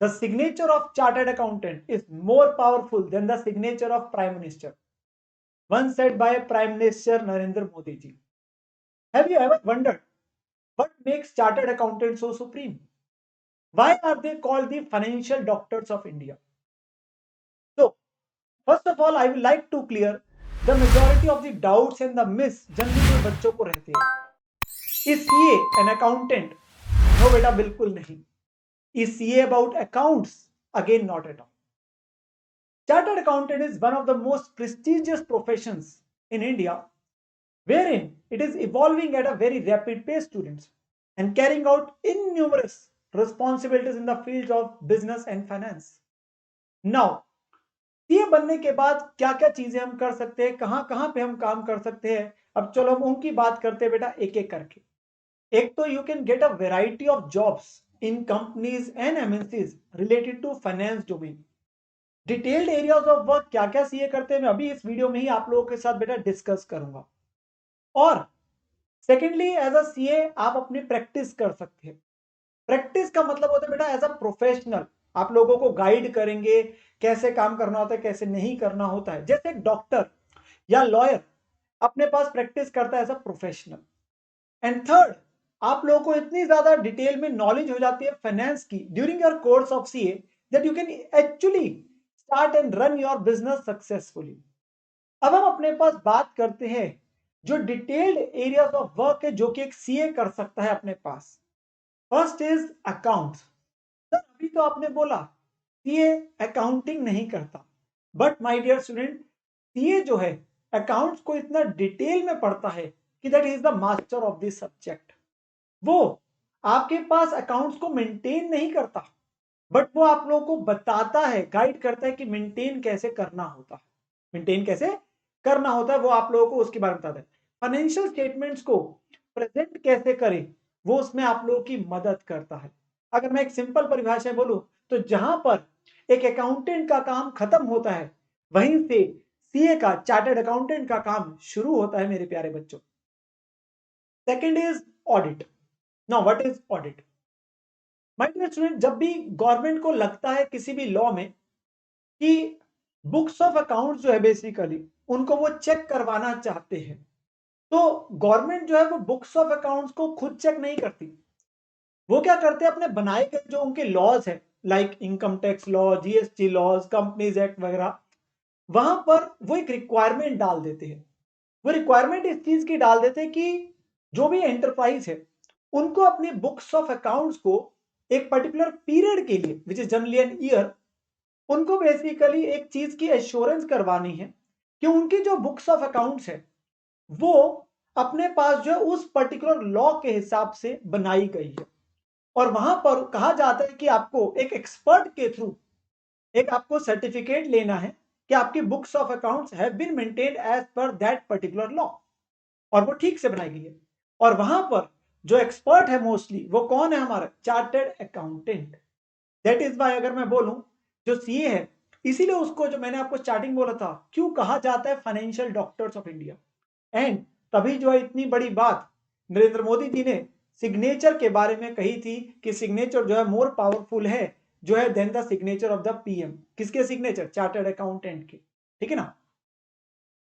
The signature of chartered accountant is more powerful than the signature of prime minister, once said by Prime Minister Narendra Modi ji. Have you ever wondered what makes chartered accountants so supreme? Why are they called the financial doctors of India? So, first of all, I would like to clear the majority of the doubts and the myths generally जो बच्चों को रहते हैं. Is CA an accountant? No बेटा बिल्कुल नहीं. Is CA about accounts? Again not at all. Chartered accountant is one of the most prestigious professions in India, wherein it is evolving at a very rapid pace, students, and carrying out innumerous responsibilities in the fields of business and finance. Now, CA बनने के बाद क्या क्या चीजें हम कर सकते हैं, कहां कहां पे हम काम कर सकते हैं, अब चलो हम उनकी बात करते हैं बेटा एक एक करके. एक तो you can get a variety of jobs in companies and MNCs related to finance domain. Detailed areas of work क्या क्या सीए करते हैं मैं अभी इस वीडियो में ही आप लोगों के साथ बेटा डिस्कस करूंगा. और सेकेंडली एज अ सीए आप अपनी प्रैक्टिस कर सकते हैं. प्रैक्टिस का मतलब होता है बेटा एज अ प्रोफेशनल आप लोगों को गाइड करेंगे कैसे काम करना होता है कैसे नहीं करना होता है. जैसे एक डॉक्टर या लॉयर अपने पास प्रैक्टिस करता है as a professional. And third, आप लोगों को इतनी ज्यादा डिटेल में नॉलेज हो जाती है फाइनेंस की during your course of CA that you can actually start and run your business successfully. अब हम अपने पास बात करते हैं जो डिटेल्ड एरियाज ऑफ वर्क है जो कि एक सीए कर सकता है अपने पास. First is accounts. सर अभी तो आपने बोला सीए अकाउंटिंग नहीं करता, but my dear student CA जो है अकाउंट्स को इतना डिटेल में पढ़ता है कि that is the master of this subject. वो आपके पास अकाउंट्स को मेंटेन नहीं करता, बट वो आप लोगों को बताता है गाइड करता है कि मेंटेन कैसे करना होता है. मेंटेन कैसे करना होता है वो आप लोगों को उसके बारे में बताता है. फाइनेंशियल स्टेटमेंट्स को प्रेजेंट कैसे करें वो उसमें आप लोगों की मदद करता है. अगर मैं एक सिंपल परिभाषा बोलूं तो जहां पर एक अकाउंटेंट का काम खत्म होता है वहीं से सीए का चार्टर्ड अकाउंटेंट का काम शुरू होता है मेरे प्यारे बच्चों. Second is audit. Now what is audit? My dear student जब भी गवर्नमेंट को लगता है किसी भी लॉ में कि बुक्स ऑफ अकाउंट्स जो है बेसिकली उनको वो चेक करवाना चाहते हैं तो गवर्नमेंट जो है वो बुक्स ऑफ अकाउंट्स को खुद चेक नहीं करती. वो क्या करते हैं अपने बनाए गए जो उनके लॉज है like income tax law, GST laws, companies act वगैरह, वहां पर वो एक रिक्वायरमेंट डाल देते हैं. वो रिक्वायरमेंट इस चीज की डाल देते हैं कि जो भी एंटरप्राइज है उनको अपनी बुक्स ऑफ अकाउंट्स को एक पर्टिकुलर पीरियड के लिए which is generally an year उनको बेसिकली एक चीज की एश्योरेंस करवानी है कि उनकी जो बुक्स ऑफ अकाउंट्स है वो अपने पास जो है उस पर्टिकुलर लॉ के हिसाब से बनाई गई है. और वहां पर कहा जाता है कि आपको एक एक्सपर्ट के थ्रू एक आपको सर्टिफिकेट लेना है कि आपकी books of accounts have been maintained as per that particular law और वो ठीक से बनाई गई है. और वहां पर जो एक्सपर्ट है मोस्टली वो कौन है? हमारा chartered accountant. That is why अगर मैं बोलूं जो सीए है इसीलिए उसको जो मैंने आपको स्टार्टिंग बोला था क्यों कहा जाता है financial doctors of India. And तभी जो है इतनी बड़ी बात नरेंद्र मोदी जी ने सिग्नेचर के बारे में कही थी कि सिग्नेचर जो है मोर पावरफुल है जो है then the signature of the PM. किसके सिग्नेचर? चार्टर्ड अकाउंटेंट के. ठीक है ना.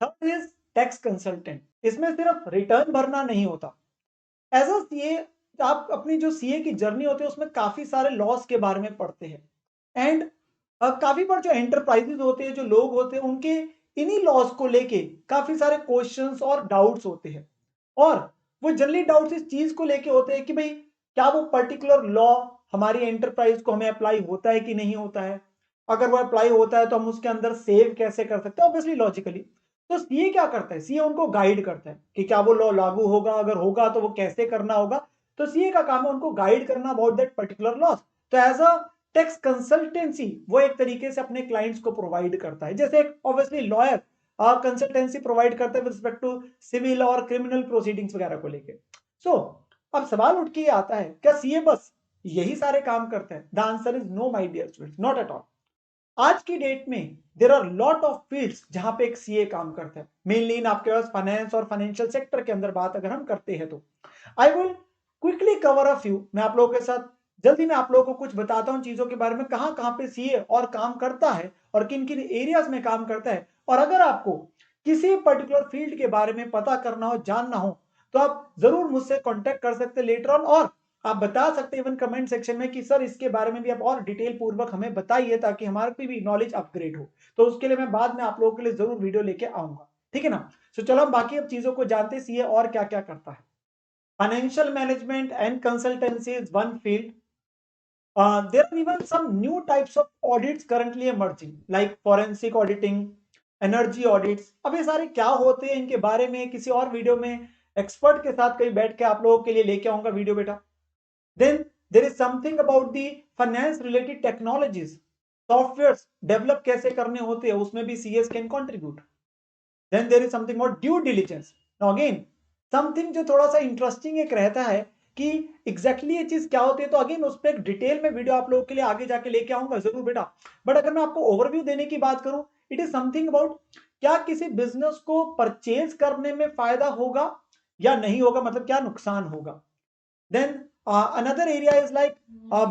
Third is tax consultant. इसमें सिर्फ रिटर्न भरना नहीं होता. एज अ सीए आप अपनी जो सीए की जर्नी होती है उसमें काफी सारे लॉस के बारे में पढ़ते हैं. एंड काफी बार जो एंटरप्राइजेस होते हैं जो लोग होते हैं उनके इन्हीं लॉस को लेके काफी सारे क्वेश्चंस और डाउट्स होते हैं. और वो जनरली डाउट्स इस चीज को लेके होते हैं कि भाई क्या वो पर्टिकुलर लॉ हमारी एंटरप्राइज को हमें अप्लाई होता है कि नहीं होता है. अगर वो अप्लाई होता है तो हम उसके अंदर सेव कैसे कर सकते हैं ऑब्वियसली लॉजिकली. तो सीए क्या करता है? सीए उनको गाइड करता है कि क्या वो लॉ लागू होगा, अगर होगा तो वो कैसे करना होगा. तो सीए का काम है उनको गाइड करना अबाउट दैट पर्टिकुलर लॉ. तो एज अ टैक्स कंसल्टेंसी वो एक तरीके से अपने क्लाइंट्स को प्रोवाइड करता है जैसे एक ऑब्वियसली लॉयर कंसल्टेंसी प्रोवाइड करते हैं विद रिस्पेक्ट टू सिविल और क्रिमिनल प्रोसीडिंग्स वगैरह को लेके. सो अब सवाल उठ के आता है क्या सीए बस यही सारे काम करते हैं? The answer is no my dear students, not at all. आज की डेट में there are lot of fields जहां पे एक सीए काम करता है. मेनली इन आपके पास फाइनेंस और फाइनेंशियल सेक्टर के अंदर बात अगर हम करते हैं तो I will quickly cover a few. मैं आप लोगों के साथ जल्दी मैं आप लोगों को कुछ बताता हूं चीजों के बारे में, कहां कहां पे सीए और काम करता है और किन किन एरियाज में काम करता है। और अगर आपको किसी पर्टिकुलर फील्ड के बारे में पता करना हो, जानना हो, तो आप जरूर मुझसे कांटेक्ट कर सकते हैं लेटर ऑन, और आप बता सकते हैं इवन कमेंट सेक्शन में कि सर इसके बारे में भी आप और डिटेल पूर्वक हमें बताइए, ताकि हमारे पे भी नॉलेज अपग्रेड हो। तो उसके लिए मैं बाद में आप लोगों के लिए जरूर वीडियो लेके आऊंगा, ठीक है ना। तो चलो हम बाकी अब चीजों को जानते हैं, सीए और क्या क्या करता है। Financial management and consultancy is one field. There are even some new types of audits currently emerging, like forensic auditing, energy audits. अब ये सारे क्या होते हैं, इनके बारे में किसी और वीडियो में एक्सपर्ट के साथ कहीं बैठ के आप लोगों के लिए लेके आऊंगा वीडियो बेटा. Then there is something about the finance related technologies, software develop कैसे करने होते हैं, उसमें भी CS can contribute. Then there is something about due diligence. Now again, something जो थोड़ा सा इंटरेस्टिंग एक रहता है कि एग्जैक्टली ये चीज क्या होती है, तो अगेन उस पर एक डिटेल में वीडियो आप लोगों के लिए आगे जाके लेके आऊंगा जरूर बेटा. बट अगर मैं आपको ओवरव्यू देने की बात करूं, इट इज समथिंग अबाउट क्या किसी बिजनेस को परचेज करने में फायदा होगा या नहीं होगा, मतलब क्या नुकसान होगा. Then another area is like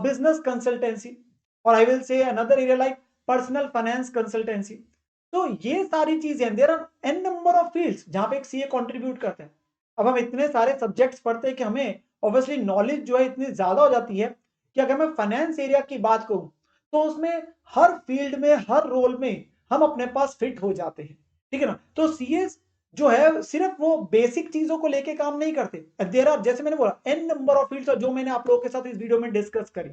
business consultancy, और I will say another area like personal finance consultancy. तो ये सारी चीजें, there are an number of fields जहां पे एक सीए कंट्रीब्यूट करते हैं. अब हम इतने सारे सब्जेक्ट्स पढ़ते हैं कि हमें ऑब्वियसली नॉलेज जो है इतनी ज्यादा हो जाती है कि अगर मैं फाइनेंस एरिया की बात करूं, तो उसमें हर फील्ड में हर रोल में हम अपने पास फिट हो जाते हैं, ठीक है ना. तो सीए जो है सिर्फ वो बेसिक चीजों को लेके काम नहीं करते. देयर आर, जैसे मैंने बोला, एन नंबर ऑफ फील्ड्स जो मैंने आप लोगों के साथ इस वीडियो में डिस्कस करी.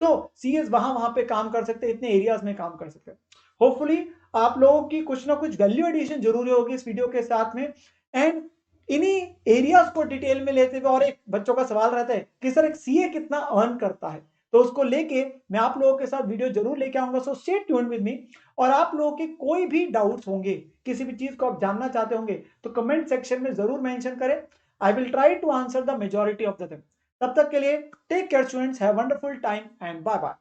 तो सीएस वहां वहां पे काम कर सकते हैं, इतने एरियाज में काम कर सकते हैं. होपफुली आप लोगों की कुछ ना कुछ वैल्यू एडिशन जरूरी होगी इस वीडियो के साथ में. एंड इन्हीं एरियाज को डिटेल में लेते हुए, और एक बच्चों का सवाल रहता है कि सर एक सीए कितना अर्न करता है, तो उसको लेके मैं आप लोगों के साथ वीडियो जरूर लेके आऊंगा. So stay tuned with me. और आप लोगों के कोई भी डाउट्स होंगे, किसी भी चीज को आप जानना चाहते होंगे, तो कमेंट सेक्शन में जरूर मेंशन करें. I will try to answer the majority of the thing. तब तक के लिए take care students, have wonderful time and bye bye.